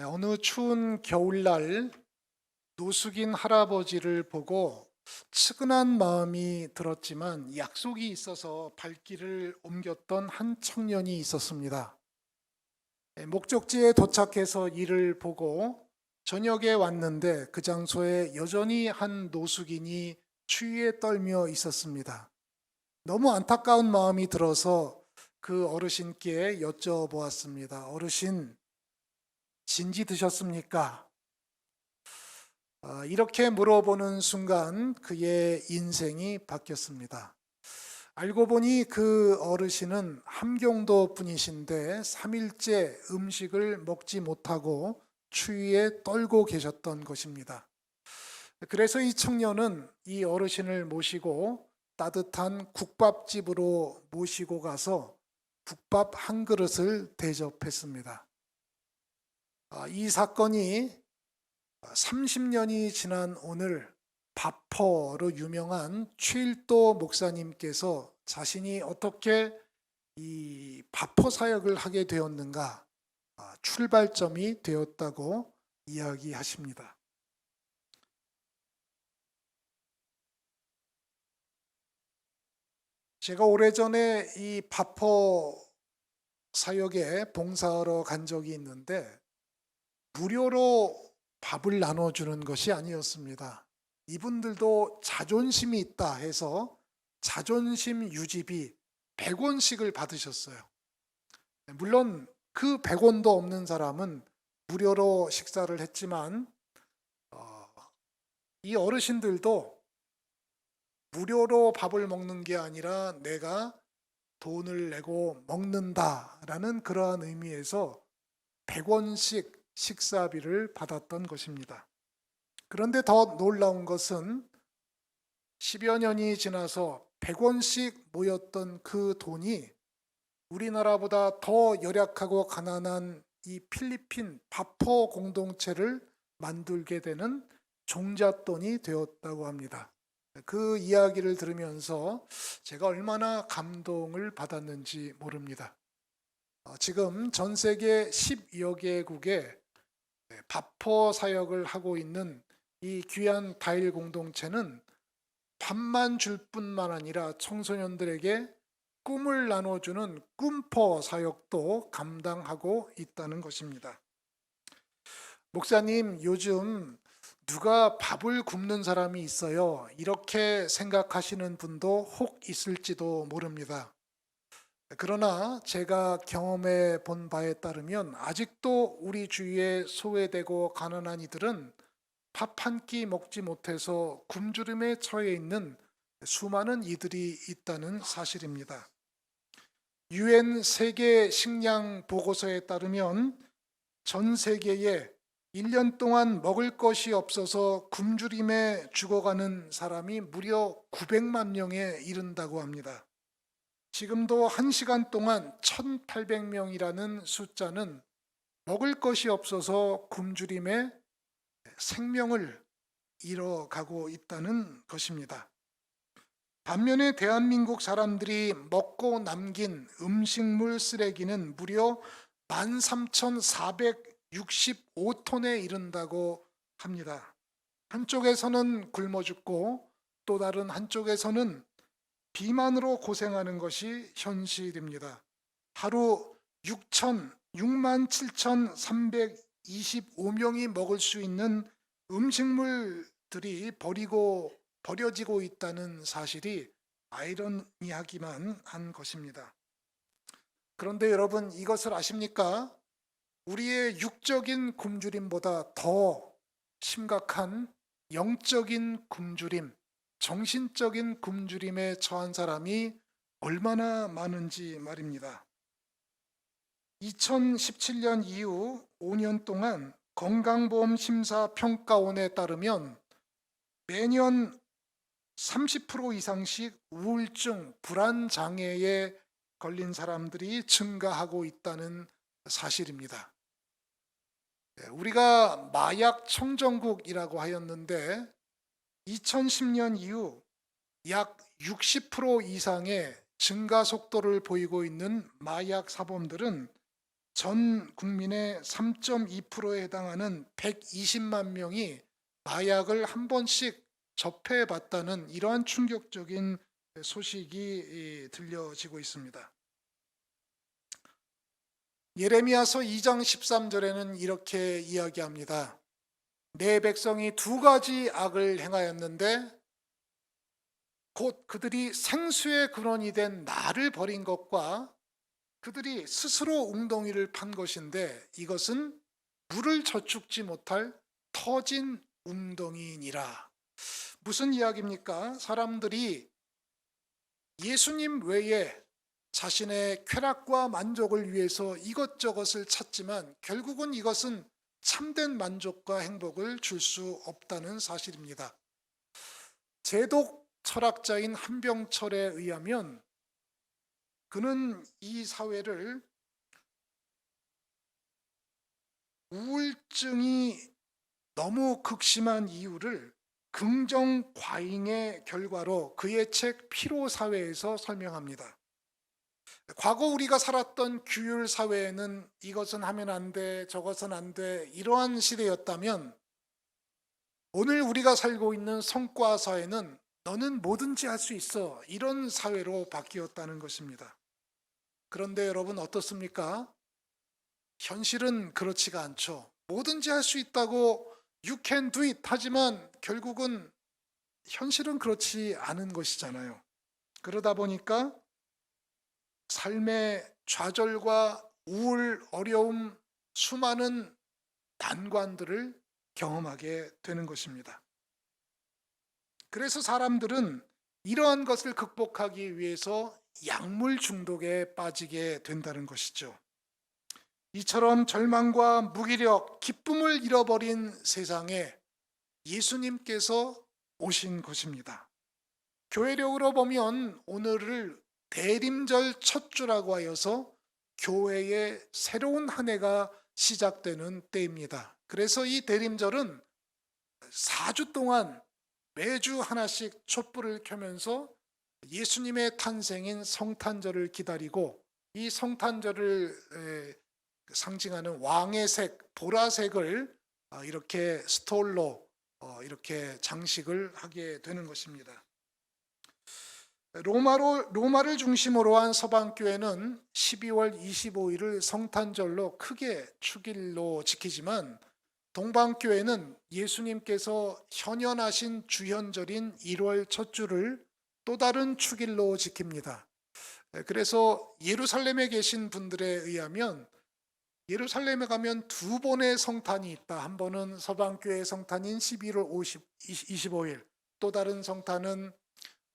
어느 추운 겨울날 노숙인 할아버지를 보고 측은한 마음이 들었지만 약속이 있어서 발길을 옮겼던 한 청년이 있었습니다. 목적지에 도착해서 이를 보고 저녁에 왔는데 그 장소에 여전히 한 노숙인이 추위에 떨며 있었습니다. 너무 안타까운 마음이 들어서 그 어르신께 여쭤보았습니다. 어르신, 진지 드셨습니까? 이렇게 물어보는 순간 그의 인생이 바뀌었습니다. 알고 보니 그 어르신은 함경도 분이신데 3일째 음식을 먹지 못하고 추위에 떨고 계셨던 것입니다. 그래서 이 청년은 이 어르신을 모시고 따뜻한 국밥집으로 모시고 가서 국밥 한 그릇을 대접했습니다. 이 사건이 30년이 지난 오늘 바퍼로 유명한 최일도 목사님께서 자신이 어떻게 이 바퍼 사역을 하게 되었는가 출발점이 되었다고 이야기하십니다. 제가 오래전에 이 바퍼 사역에 봉사하러 간 적이 있는데 무료로 밥을 나눠주는 것이 아니었습니다. 이분들도 자존심이 있다 해서 자존심 유지비 100원씩을 받으셨어요. 물론 그 100원도 없는 사람은 무료로 식사를 했지만 이 어르신들도 무료로 밥을 먹는 게 아니라 내가 돈을 내고 먹는다라는 그러한 의미에서 100원씩 식사비를 받았던 것입니다. 그런데 더 놀라운 것은 10여 년이 지나서 100원씩 모였던 그 돈이 우리나라보다 더 열악하고 가난한 이 필리핀 바포 공동체를 만들게 되는 종잣돈이 되었다고 합니다. 그 이야기를 들으면서 제가 얼마나 감동을 받았는지 모릅니다. 지금 전 세계 10여 개국에 바퍼 사역을 하고 있는 이 귀한 다일 공동체는 밥만 줄 뿐만 아니라 청소년들에게 꿈을 나눠주는 꿈퍼 사역도 감당하고 있다는 것입니다. 목사님, 요즘 누가 밥을 굶는 사람이 있어요? 이렇게 생각하시는 분도 혹 있을지도 모릅니다. 그러나 제가 경험해 본 바에 따르면 아직도 우리 주위에 소외되고 가난한 이들은 밥 한 끼 먹지 못해서 굶주림에 처해 있는 수많은 이들이 있다는 사실입니다. 유엔 세계 식량 보고서에 따르면 전 세계에 1년 동안 먹을 것이 없어서 굶주림에 죽어가는 사람이 무려 900만 명에 이른다고 합니다. 지금도 1시간 동안 1800명이라는 숫자는 먹을 것이 없어서 굶주림에 생명을 잃어가고 있다는 것입니다. 반면에 대한민국 사람들이 먹고 남긴 음식물 쓰레기는 무려 13,465톤에 이른다고 합니다. 한쪽에서는 굶어 죽고 또 다른 한쪽에서는 비만으로 고생하는 것이 현실입니다. 하루 67,325명이 먹을 수 있는 음식물들이 버려지고 있다는 사실이 아이러니하기만 한 것입니다. 그런데 여러분, 이것을 아십니까? 우리의 육적인 굶주림보다 더 심각한 영적인 굶주림, 정신적인 굶주림에 처한 사람이 얼마나 많은지 말입니다. 2017년 이후 5년 동안 건강보험심사평가원에 따르면 매년 30% 이상씩 우울증, 불안장애에 걸린 사람들이 증가하고 있다는 사실입니다. 우리가 마약 청정국이라고 하였는데 2010년 이후 약 60% 이상의 증가 속도를 보이고 있는 마약 사범들은 전 국민의 3.2%에 해당하는 120만 명이 마약을 한 번씩 접해봤다는 이러한 충격적인 소식이 들려지고 있습니다. 예레미야서 2장 13절에는 이렇게 이야기합니다. 내 백성이 두 가지 악을 행하였는데 곧 그들이 생수의 근원이 된 나를 버린 것과 그들이 스스로 웅덩이를 판 것인데 이것은 물을 저축지 못할 터진 웅덩이니라. 무슨 이야기입니까? 사람들이 예수님 외에 자신의 쾌락과 만족을 위해서 이것저것을 찾지만 결국은 이것은 참된 만족과 행복을 줄 수 없다는 사실입니다. 제독 철학자인 한병철에 의하면 그는 이 사회를 우울증이 너무 극심한 이유를 긍정 과잉의 결과로 그의 책 피로사회에서 설명합니다. 과거 우리가 살았던 규율 사회에는 이것은 하면 안 돼, 저것은 안 돼, 이러한 시대였다면 오늘 우리가 살고 있는 성과 사회는 너는 뭐든지 할 수 있어, 이런 사회로 바뀌었다는 것입니다. 그런데 여러분 어떻습니까? 현실은 그렇지가 않죠. 뭐든지 할 수 있다고 You can do it 하지만 결국은 현실은 그렇지 않은 것이잖아요. 그러다 보니까 삶의 좌절과 우울, 어려움, 수많은 난관들을 경험하게 되는 것입니다. 그래서 사람들은 이러한 것을 극복하기 위해서 약물 중독에 빠지게 된다는 것이죠. 이처럼 절망과 무기력, 기쁨을 잃어버린 세상에 예수님께서 오신 것입니다. 교회력으로 보면 오늘을 대림절 첫 주라고 하여서 교회의 새로운 한 해가 시작되는 때입니다. 그래서 이 대림절은 4주 동안 매주 하나씩 촛불을 켜면서 예수님의 탄생인 성탄절을 기다리고 이 성탄절을 상징하는 왕의 색, 보라색을 이렇게 스톨로 이렇게 장식을 하게 되는 것입니다. 로마를 중심으로 한 서방교회는 12월 25일을 성탄절로 크게 축일로 지키지만 동방교회는 예수님께서 현현하신 주현절인 1월 첫 주를 또 다른 축일로 지킵니다. 그래서 예루살렘에 계신 분들에 의하면 예루살렘에 가면 두 번의 성탄이 있다. 한 번은 서방교회 성탄인 11월 25일, 또 다른 성탄은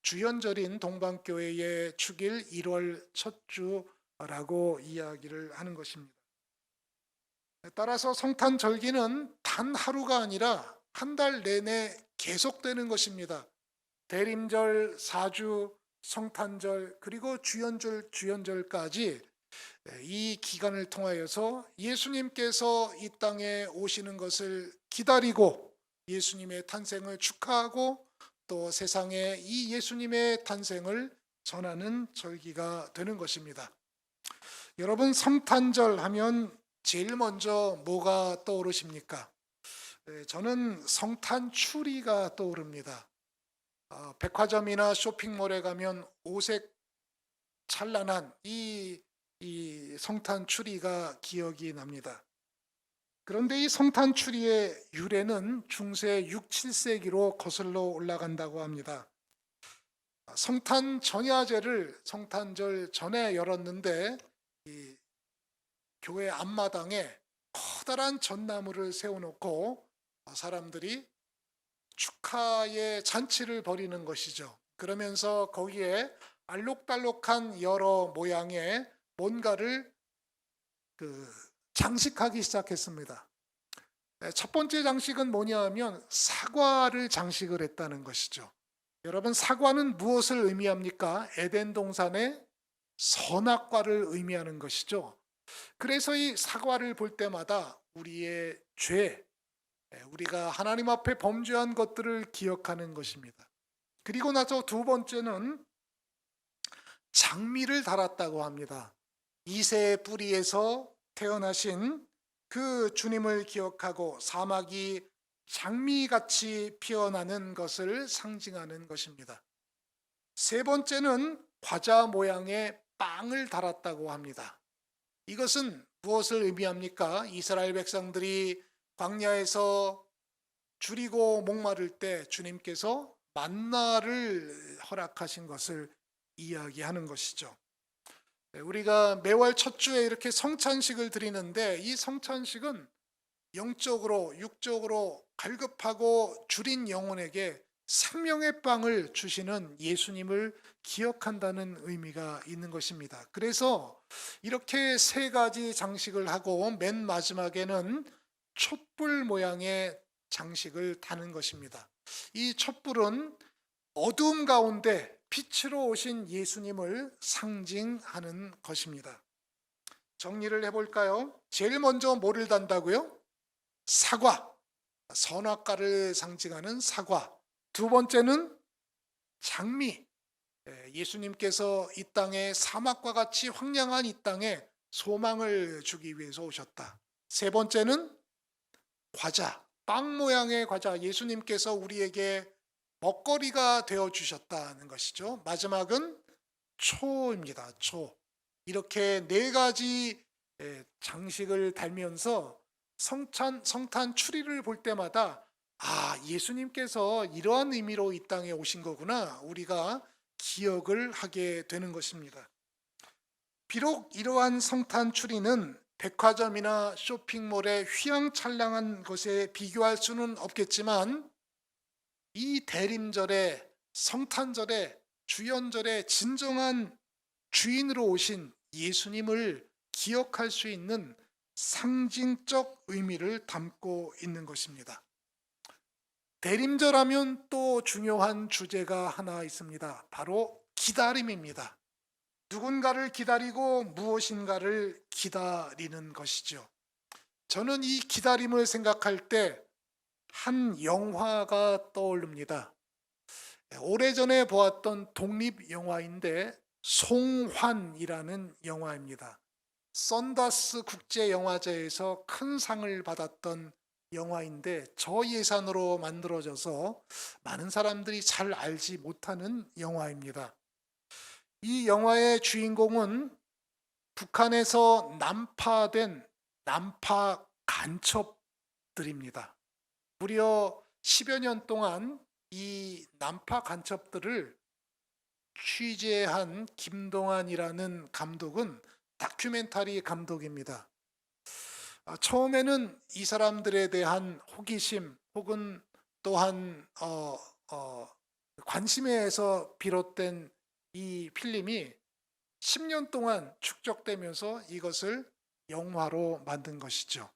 주현절인 동방교회의 축일 1월 첫 주라고 이야기를 하는 것입니다. 따라서 성탄절기는 단 하루가 아니라 한 달 내내 계속되는 것입니다. 대림절, 사주, 성탄절, 그리고 주현절까지 이 기간을 통하여서 예수님께서 이 땅에 오시는 것을 기다리고 예수님의 탄생을 축하하고 또 세상에 이 예수님의 탄생을 전하는 절기가 되는 것입니다. 여러분 성탄절 하면 제일 먼저 뭐가 떠오르십니까? 저는 성탄추리가 떠오릅니다. 백화점이나 쇼핑몰에 가면 오색 찬란한 이 성탄추리가 기억이 납니다. 그런데 이 성탄추리의 유래는 중세 6, 7세기로 거슬러 올라간다고 합니다. 성탄 전야제를 성탄절 전에 열었는데 이 교회 앞마당에 커다란 전나무를 세워놓고 사람들이 축하의 잔치를 벌이는 것이죠. 그러면서 거기에 알록달록한 여러 모양의 뭔가를 장식하기 시작했습니다. 첫 번째 장식은 뭐냐 하면 사과를 장식을 했다는 것이죠. 여러분 사과는 무엇을 의미합니까? 에덴 동산의 선악과를 의미하는 것이죠. 그래서 이 사과를 볼 때마다 우리의 죄, 우리가 하나님 앞에 범죄한 것들을 기억하는 것입니다. 그리고 나서 두 번째는 장미를 달았다고 합니다. 이새의 뿌리에서 태어나신 그 주님을 기억하고 사막이 장미같이 피어나는 것을 상징하는 것입니다. 세 번째는 과자 모양의 빵을 달았다고 합니다. 이것은 무엇을 의미합니까? 이스라엘 백성들이 광야에서 줄이고 목마를 때 주님께서 만나를 허락하신 것을 이야기하는 것이죠. 우리가 매월 첫 주에 이렇게 성찬식을 드리는데 이 성찬식은 영적으로 육적으로 갈급하고 줄인 영혼에게 생명의 빵을 주시는 예수님을 기억한다는 의미가 있는 것입니다. 그래서 이렇게 세 가지 장식을 하고 맨 마지막에는 촛불 모양의 장식을 다는 것입니다. 이 촛불은 어두움 가운데 빛으로 오신 예수님을 상징하는 것입니다. 정리를 해볼까요? 제일 먼저 뭐를 단다고요? 사과, 선악과를 상징하는 사과. 두 번째는 장미, 예수님께서 이 땅에 사막과 같이 황량한 이 땅에 소망을 주기 위해서 오셨다. 세 번째는 과자, 빵 모양의 과자, 예수님께서 우리에게 먹거리가 되어 주셨다는 것이죠. 마지막은 초입니다. 초. 이렇게 네 가지 장식을 달면서 성탄 추리를 볼 때마다 예수님께서 이러한 의미로 이 땅에 오신 거구나 우리가 기억을 하게 되는 것입니다. 비록 이러한 성탄 추리는 백화점이나 쇼핑몰의 휘황찬란한 것에 비교할 수는 없겠지만 이 대림절에 성탄절에 주연절에 진정한 주인으로 오신 예수님을 기억할 수 있는 상징적 의미를 담고 있는 것입니다. 대림절하면 또 중요한 주제가 하나 있습니다. 바로 기다림입니다. 누군가를 기다리고 무엇인가를 기다리는 것이죠. 저는 이 기다림을 생각할 때 한 영화가 떠오릅니다. 오래전에 보았던 독립 영화인데 송환이라는 영화입니다. 썬더스 국제영화제에서 큰 상을 받았던 영화인데 저예산으로 만들어져서 많은 사람들이 잘 알지 못하는 영화입니다. 이 영화의 주인공은 북한에서 난파된 난파 간첩들입니다. 무려 10여 년 동안 이 난파 간첩들을 취재한 김동완이라는 감독은 다큐멘터리 감독입니다. 처음에는 이 사람들에 대한 호기심 혹은 또한 관심에서 비롯된 이 필름이 10년 동안 축적되면서 이것을 영화로 만든 것이죠.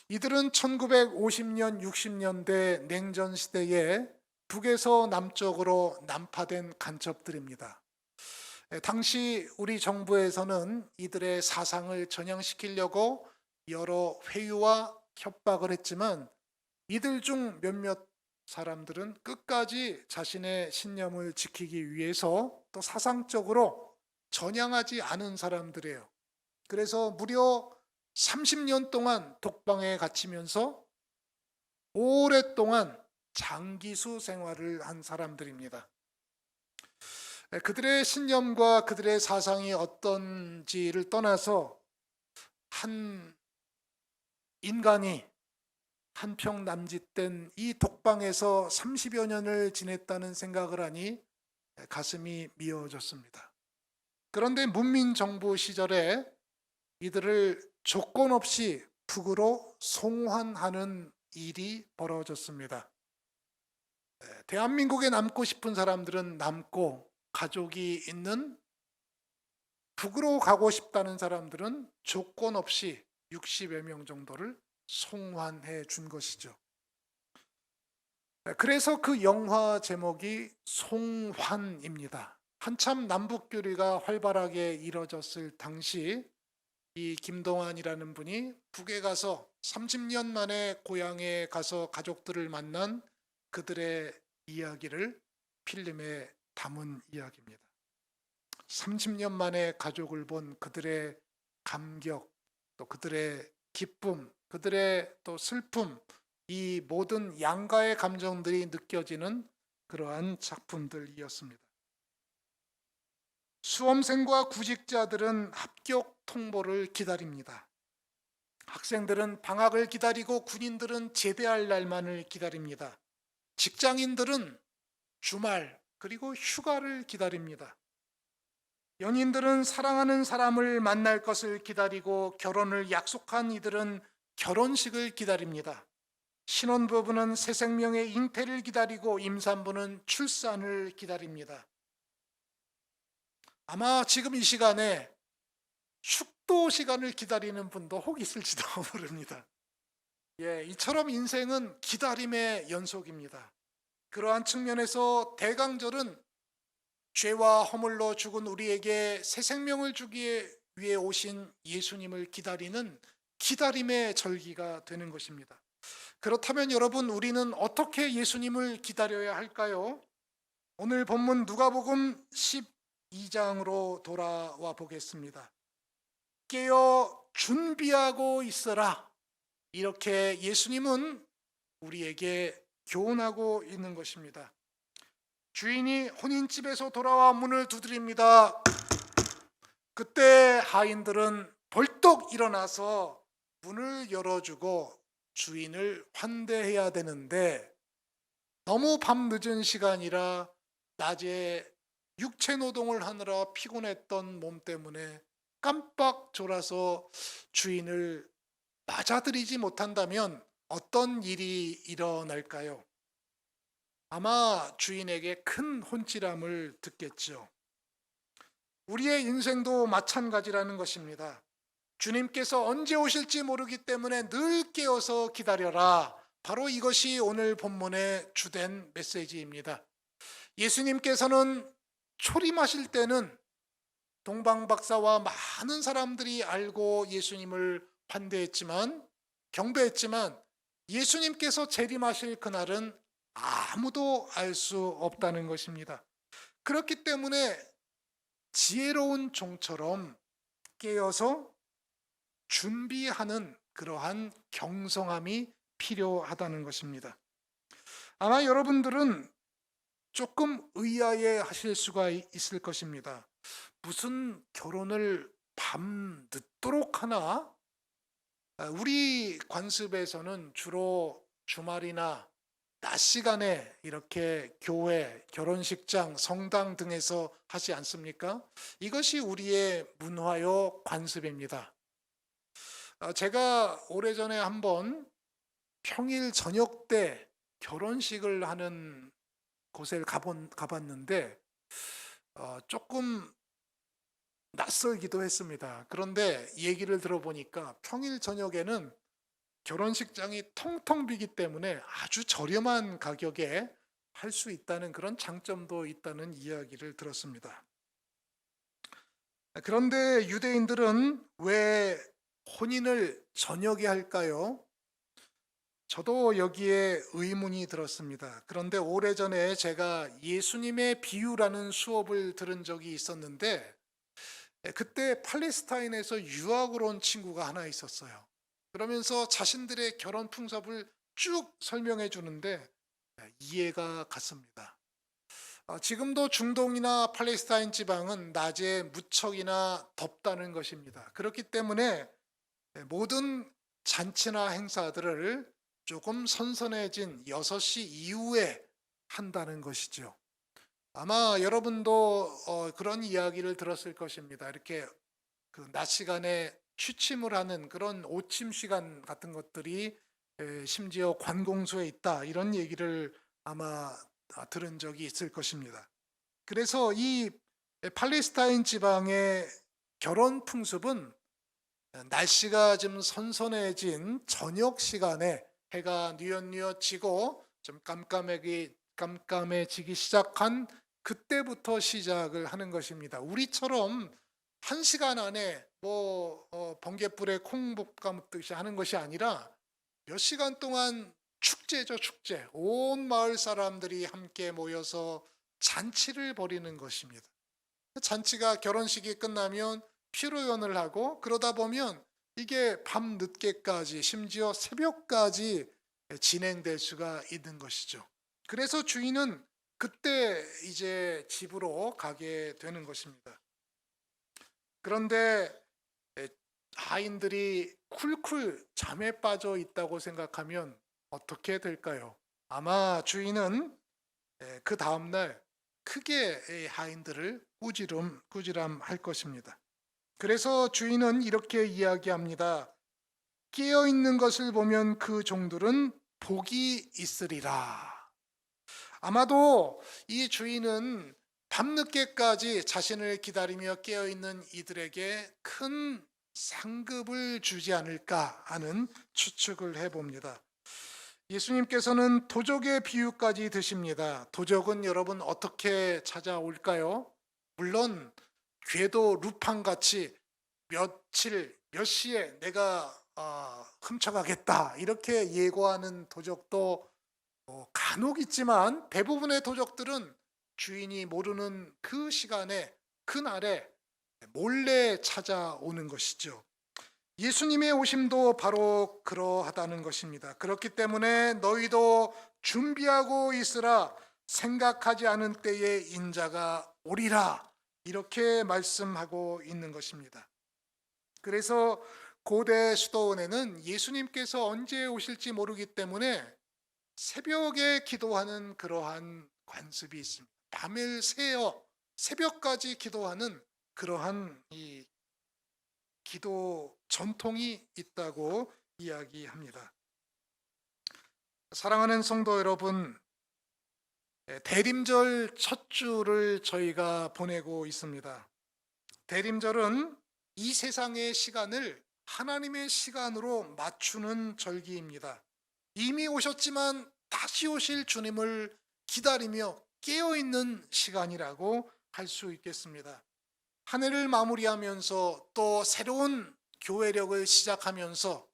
이들은 1950년, 60년대 냉전 시대에 북에서 남쪽으로 난파된 간첩들입니다. 당시 우리 정부에서는 이들의 사상을 전향시키려고 여러 회유와 협박을 했지만 이들 중 몇몇 사람들은 끝까지 자신의 신념을 지키기 위해서 또 사상적으로 전향하지 않은 사람들이에요. 그래서 무려 30년 동안 독방에 갇히면서 오랫동안 장기수 생활을 한 사람들입니다. 그들의 신념과 그들의 사상이 어떤지를 떠나서 한 인간이 한평 남짓된 이 독방에서 30여 년을 지냈다는 생각을 하니 가슴이 미어졌습니다. 그런데 문민정부 시절에 이들을 조건 없이 북으로 송환하는 일이 벌어졌습니다. 대한민국에 남고 싶은 사람들은 남고 가족이 있는 북으로 가고 싶다는 사람들은 조건 없이 60여 명 정도를 송환해 준 것이죠. 그래서 그 영화 제목이 송환입니다. 한참 남북교류가 활발하게 이뤄졌을 당시 이 김동완이라는 분이 북에 가서 30년 만에 고향에 가서 가족들을 만난 그들의 이야기를 필름에 담은 이야기입니다. 30년 만에 가족을 본 그들의 감격, 또 그들의 기쁨, 그들의 또 슬픔, 이 모든 양가의 감정들이 느껴지는 그러한 작품들이었습니다. 수험생과 구직자들은 합격 통보를 기다립니다. 학생들은 방학을 기다리고 군인들은 제대할 날만을 기다립니다. 직장인들은 주말 그리고 휴가를 기다립니다. 연인들은 사랑하는 사람을 만날 것을 기다리고 결혼을 약속한 이들은 결혼식을 기다립니다. 신혼부부는 새 생명의 잉태를 기다리고 임산부는 출산을 기다립니다. 아마 지금 이 시간에 축도 시간을 기다리는 분도 혹 있을지도 모릅니다. 이처럼 인생은 기다림의 연속입니다. 그러한 측면에서 대강절은 죄와 허물로 죽은 우리에게 새 생명을 주기 위해 오신 예수님을 기다리는 기다림의 절기가 되는 것입니다. 그렇다면 여러분, 우리는 어떻게 예수님을 기다려야 할까요? 오늘 본문 누가복음 12장으로 돌아와 보겠습니다. 깨어 준비하고 있어라. 이렇게 예수님은 우리에게 교훈하고 있는 것입니다. 주인이 혼인집에서 돌아와 문을 두드립니다. 그때 하인들은 벌떡 일어나서 문을 열어주고 주인을 환대해야 되는데 너무 밤늦은 시간이라 낮에 육체 노동을 하느라 피곤했던 몸 때문에 깜빡 졸아서 주인을 맞아들이지 못한다면 어떤 일이 일어날까요? 아마 주인에게 큰 혼쭐함을 듣겠죠. 우리의 인생도 마찬가지라는 것입니다. 주님께서 언제 오실지 모르기 때문에 늘 깨어서 기다려라. 바로 이것이 오늘 본문의 주된 메시지입니다. 예수님께서는 초림하실 때는 동방박사와 많은 사람들이 알고 예수님을 환대했지만, 경배했지만 예수님께서 재림하실 그날은 아무도 알 수 없다는 것입니다. 그렇기 때문에 지혜로운 종처럼 깨어서 준비하는 그러한 경성함이 필요하다는 것입니다. 아마 여러분들은 조금 의아해 하실 수가 있을 것입니다. 무슨 결혼을 밤 늦도록 하나? 우리 관습에서는 주로 주말이나 낮 시간에 이렇게 교회, 결혼식장, 성당 등에서 하지 않습니까? 이것이 우리의 문화요 관습입니다. 제가 오래전에 한번 평일 저녁 때 결혼식을 하는 곳에 가봤는데 조금 낯설기도 했습니다. 그런데 얘기를 들어보니까 평일 저녁에는 결혼식장이 텅텅 비기 때문에 아주 저렴한 가격에 할 수 있다는 그런 장점도 있다는 이야기를 들었습니다. 그런데 유대인들은 왜 혼인을 저녁에 할까요? 저도 여기에 의문이 들었습니다. 그런데 오래전에 제가 예수님의 비유라는 수업을 들은 적이 있었는데 그때 팔레스타인에서 유학을 온 친구가 하나 있었어요. 그러면서 자신들의 결혼 풍습을 쭉 설명해 주는데 이해가 갔습니다. 지금도 중동이나 팔레스타인 지방은 낮에 무척이나 덥다는 것입니다. 그렇기 때문에 모든 잔치나 행사들을 조금 선선해진 6시 이후에 한다는 것이죠. 아마 여러분도 그런 이야기를 들었을 것입니다. 이렇게 그 낮 시간에 취침을 하는 그런 오침 시간 같은 것들이 심지어 관공서에 있다, 이런 얘기를 아마 들은 적이 있을 것입니다. 그래서 이 팔레스타인 지방의 결혼 풍습은 날씨가 좀 선선해진 저녁 시간에 해가 뉘엿뉘엿 지고 좀 깜깜해지기 시작한 그때부터 시작을 하는 것입니다. 우리처럼 1시간 안에 번갯불에 콩 볶아먹듯이 하는 것이 아니라 몇 시간 동안 축제죠, 축제. 온 마을 사람들이 함께 모여서 잔치를 벌이는 것입니다. 잔치가 결혼식이 끝나면 피로연을 하고 그러다 보면 이게 밤 늦게까지 심지어 새벽까지 진행될 수가 있는 것이죠. 그래서 주인은 그때 이제 집으로 가게 되는 것입니다. 그런데 하인들이 쿨쿨 잠에 빠져 있다고 생각하면 어떻게 될까요? 아마 주인은 그 다음날 크게 하인들을 꾸지람할 것입니다. 그래서 주인은 이렇게 이야기합니다. 깨어 있는 것을 보면 그 종들은 복이 있으리라. 아마도 이 주인은 밤늦게까지 자신을 기다리며 깨어 있는 이들에게 큰 상급을 주지 않을까 하는 추측을 해봅니다. 예수님께서는 도적의 비유까지 드십니다. 도적은 여러분 어떻게 찾아올까요? 물론 궤도 루팡같이 며칠 몇 시에 내가 훔쳐가겠다 이렇게 예고하는 도적도 간혹 있지만 대부분의 도적들은 주인이 모르는 그 시간에 그날에 몰래 찾아오는 것이죠. 예수님의 오심도 바로 그러하다는 것입니다. 그렇기 때문에 너희도 준비하고 있으라. 생각하지 않은 때에 인자가 오리라. 이렇게 말씀하고 있는 것입니다. 그래서 고대 수도원에는 예수님께서 언제 오실지 모르기 때문에 새벽에 기도하는 그러한 관습이 있습니다. 밤을 새어 새벽까지 기도하는 그러한 이 기도 전통이 있다고 이야기합니다. 사랑하는 성도 여러분, 대림절 첫 주를 저희가 보내고 있습니다. 대림절은 이 세상의 시간을 하나님의 시간으로 맞추는 절기입니다. 이미 오셨지만 다시 오실 주님을 기다리며 깨어있는 시간이라고 할 수 있겠습니다. 한 해를 마무리하면서 또 새로운 교회력을 시작하면서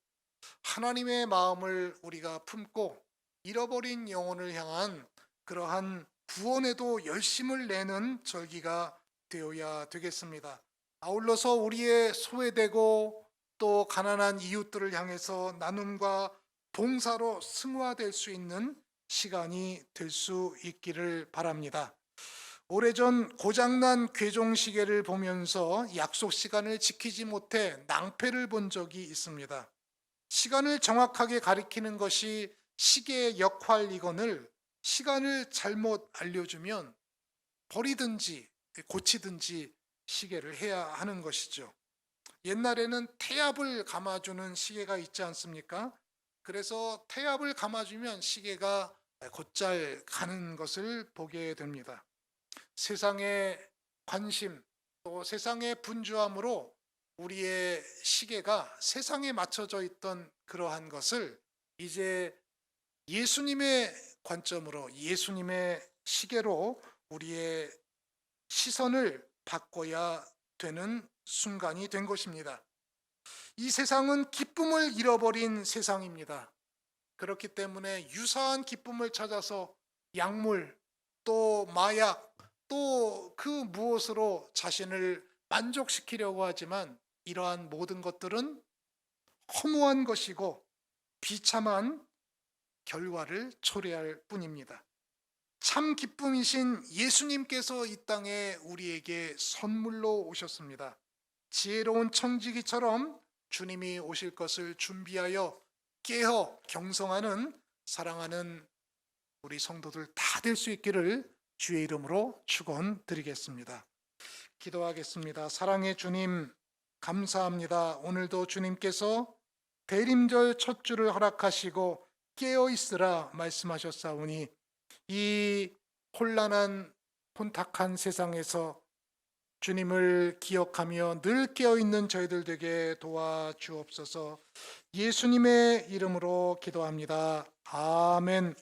하나님의 마음을 우리가 품고 잃어버린 영혼을 향한 그러한 구원에도 열심을 내는 절기가 되어야 되겠습니다. 아울러서 우리의 소외되고 또 가난한 이웃들을 향해서 나눔과 봉사로 승화될 수 있는 시간이 될 수 있기를 바랍니다. 오래전 고장난 괴종시계를 보면서 약속 시간을 지키지 못해 낭패를 본 적이 있습니다. 시간을 정확하게 가리키는 것이 시계의 역할이거늘 시간을 잘못 알려주면 버리든지 고치든지 시계를 해야 하는 것이죠. 옛날에는 태압을 감아주는 시계가 있지 않습니까? 그래서 태압을 감아주면 시계가 곧잘 가는 것을 보게 됩니다. 세상의 관심 또 세상의 분주함으로 우리의 시계가 세상에 맞춰져 있던 그러한 것을 이제 예수님의 관점으로 예수님의 시계로 우리의 시선을 바꿔야 되는 순간이 된 것입니다. 이 세상은 기쁨을 잃어버린 세상입니다. 그렇기 때문에 유사한 기쁨을 찾아서 약물 또 마약 또 그 무엇으로 자신을 만족시키려고 하지만 이러한 모든 것들은 허무한 것이고 비참한 결과를 초래할 뿐입니다. 참 기쁨이신 예수님께서 이 땅에 우리에게 선물로 오셨습니다. 지혜로운 청지기처럼 주님이 오실 것을 준비하여 깨어 경성하는 사랑하는 우리 성도들 다 될 수 있기를 주의 이름으로 축원드리겠습니다. 기도하겠습니다. 사랑의 주님 감사합니다. 오늘도 주님께서 대림절 첫 주를 허락하시고 깨어 있으라 말씀하셨사오니 이 혼란한 혼탁한 세상에서 주님을 기억하며 늘 깨어 있는 저희들 되게 도와주옵소서. 예수님의 이름으로 기도합니다. 아멘.